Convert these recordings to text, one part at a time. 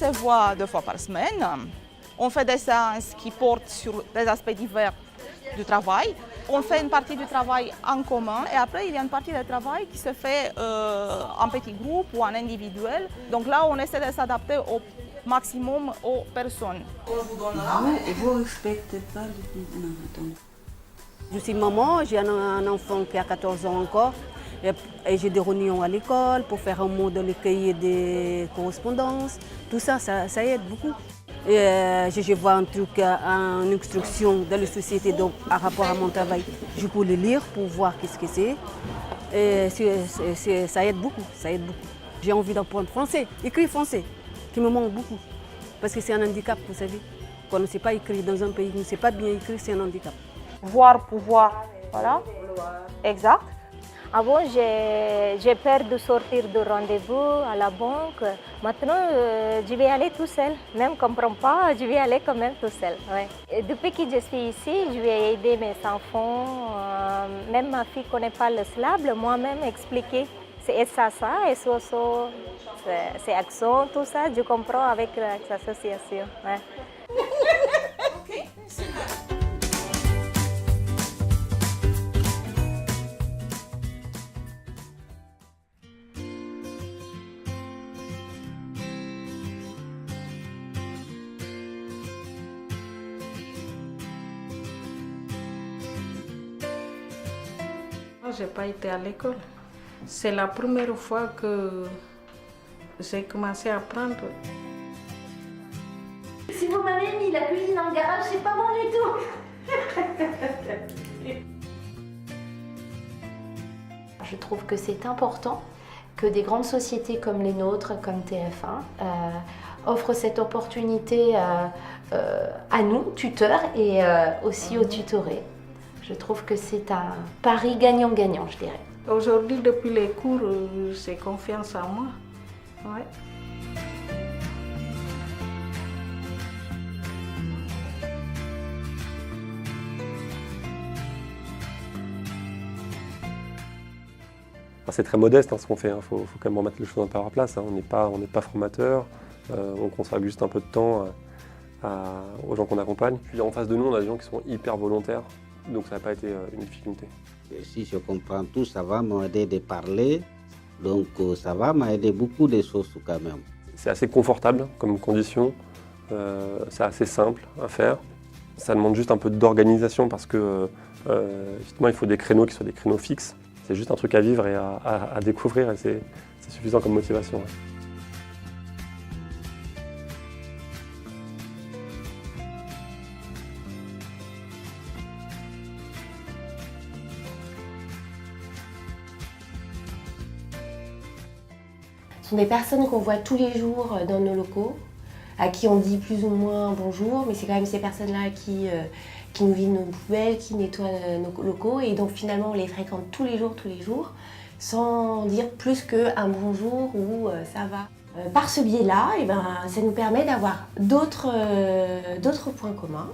se voit 2 fois par semaine. On fait des séances qui portent sur des aspects divers du travail. On fait une partie du travail en commun et après il y a une partie du travail qui se fait en petit groupe ou en individuel. Donc là, on essaie de s'adapter au maximum aux personnes. Vous respectez pas le... Non, attends. Je suis maman, j'ai un enfant qui a 14 ans encore et j'ai des réunions à l'école pour faire un mot dans les cahiers des correspondances. Tout ça, ça aide beaucoup. Et, je vois un truc, une instruction dans la société donc, par rapport à mon travail. Je peux le lire pour voir qu'est-ce que c'est. Et ça aide beaucoup, ça aide beaucoup. J'ai envie d'apprendre français, écrire français, qui me manque beaucoup. Parce que c'est un handicap, vous savez. Quand on ne sait pas écrire dans un pays, on ne sait pas bien écrire, c'est un handicap. Voir pour voir, voilà. Exact. Avant, j'ai peur de sortir de rendez-vous à la banque. Maintenant, je vais aller tout seul. Même je ne comprends pas, je vais aller quand même tout seul. Ouais. Et depuis que je suis ici, je vais aider mes enfants. Même ma fille ne connaît pas le slable, moi-même expliquer. C'est ça, et ça, c'est accent, tout ça, je comprends avec l'association. Ouais. Je n'ai pas été à l'école. C'est la première fois que j'ai commencé à apprendre. Si vous m'avez mis la cuisine en garage, c'est pas bon du tout. Je trouve que c'est important que des grandes sociétés comme les nôtres, comme TF1, offrent cette opportunité à nous, tuteurs, et aussi aux tutorés. Je trouve que c'est un pari gagnant-gagnant, je dirais. Aujourd'hui, depuis les cours, j'ai confiance en moi. Ouais. C'est très modeste ce qu'on fait, il faut quand même remettre les choses un peu à leur place. On n'est pas formateur, on consacre juste un peu de temps aux gens qu'on accompagne. Puis en face de nous, on a des gens qui sont hyper volontaires, donc ça n'a pas été une difficulté. Si je comprends tout, ça va m'aider de parler, donc ça va m'aider beaucoup de choses quand même. C'est assez confortable comme condition, c'est assez simple à faire. Ça demande juste un peu d'organisation parce que justement il faut des créneaux qui soient des créneaux fixes. C'est juste un truc à vivre et à découvrir et c'est suffisant comme motivation. Ouais. Ce sont des personnes qu'on voit tous les jours dans nos locaux, à qui on dit plus ou moins bonjour, mais c'est quand même ces personnes-là qui nous vident nos poubelles, qui nettoient nos locaux, et donc finalement on les fréquente tous les jours, sans dire plus qu'un bonjour ou ça va. Par ce biais-là, ça nous permet d'avoir d'autres points communs.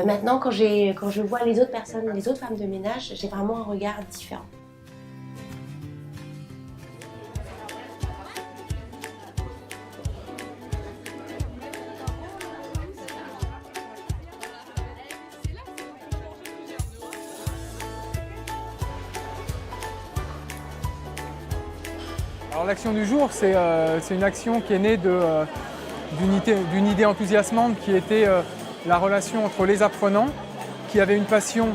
Maintenant, quand je vois les autres personnes, les autres femmes de ménage, j'ai vraiment un regard différent. Alors l'action du jour, c'est une action qui est née d'une idée enthousiasmante qui était la relation entre les apprenants qui avaient une passion,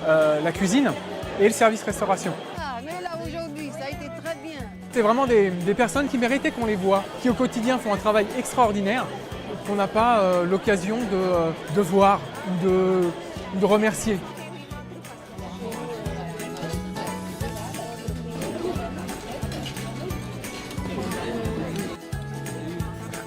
la cuisine, et le service restauration. Ah, mais là aujourd'hui, ça a été très bien. C'est vraiment des personnes qui méritaient qu'on les voit, qui au quotidien font un travail extraordinaire, qu'on n'a pas l'occasion de voir ou de remercier.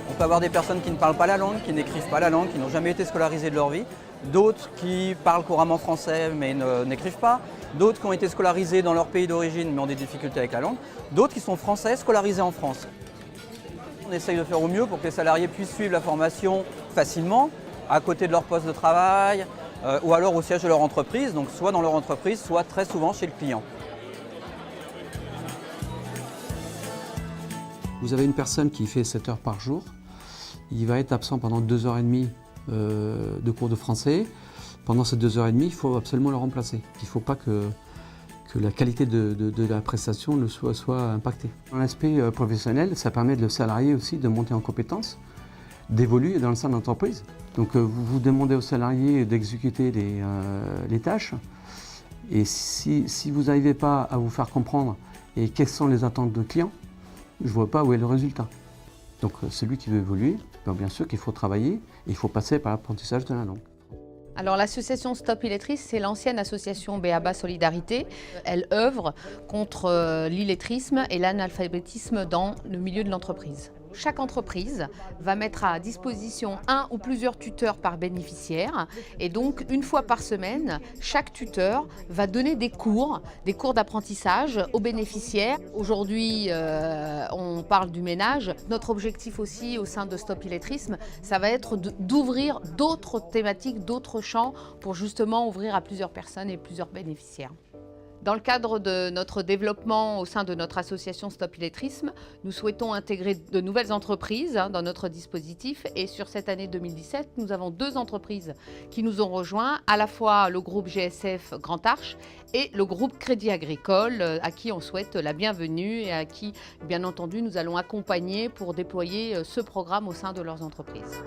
On peut avoir des personnes qui ne parlent pas la langue, qui n'écrivent pas la langue, qui n'ont jamais été scolarisées de leur vie, d'autres qui parlent couramment français mais n'écrivent pas, d'autres qui ont été scolarisés dans leur pays d'origine mais ont des difficultés avec la langue, d'autres qui sont français scolarisés en France. On essaye de faire au mieux pour que les salariés puissent suivre la formation facilement, à côté de leur poste de travail ou alors au siège de leur entreprise, donc soit dans leur entreprise, soit très souvent chez le client. Vous avez une personne qui fait 7 heures par jour, il va être absent pendant 2h30 de cours de français. Pendant ces 2h30, il faut absolument le remplacer. Il ne faut pas que la qualité de la prestation ne soit impactée. Dans l'aspect professionnel, ça permet le salarié aussi de monter en compétences, d'évoluer dans le sein de l'entreprise. Donc vous demandez au salarié d'exécuter les tâches, et si vous n'arrivez pas à vous faire comprendre et quelles sont les attentes de clients, je ne vois pas où est le résultat. Donc celui qui veut évoluer, bien sûr qu'il faut travailler et il faut passer par l'apprentissage de la langue. Alors l'association Stop Illettrisme, c'est l'ancienne association BABA Solidarité. Elle œuvre contre l'illettrisme et l'analphabétisme dans le milieu de l'entreprise. Chaque entreprise va mettre à disposition un ou plusieurs tuteurs par bénéficiaire et donc une fois par semaine, chaque tuteur va donner des cours d'apprentissage aux bénéficiaires. Aujourd'hui, on parle du ménage. Notre objectif aussi au sein de Stop Illettrisme, ça va être d'ouvrir d'autres thématiques, d'autres champs pour justement ouvrir à plusieurs personnes et plusieurs bénéficiaires. Dans le cadre de notre développement au sein de notre association Stop Illettrisme, nous souhaitons intégrer de nouvelles entreprises dans notre dispositif et sur cette année 2017, nous avons 2 entreprises qui nous ont rejoints, à la fois le groupe GSF Grand Arche et le groupe Crédit Agricole à qui on souhaite la bienvenue et à qui, bien entendu, nous allons accompagner pour déployer ce programme au sein de leurs entreprises.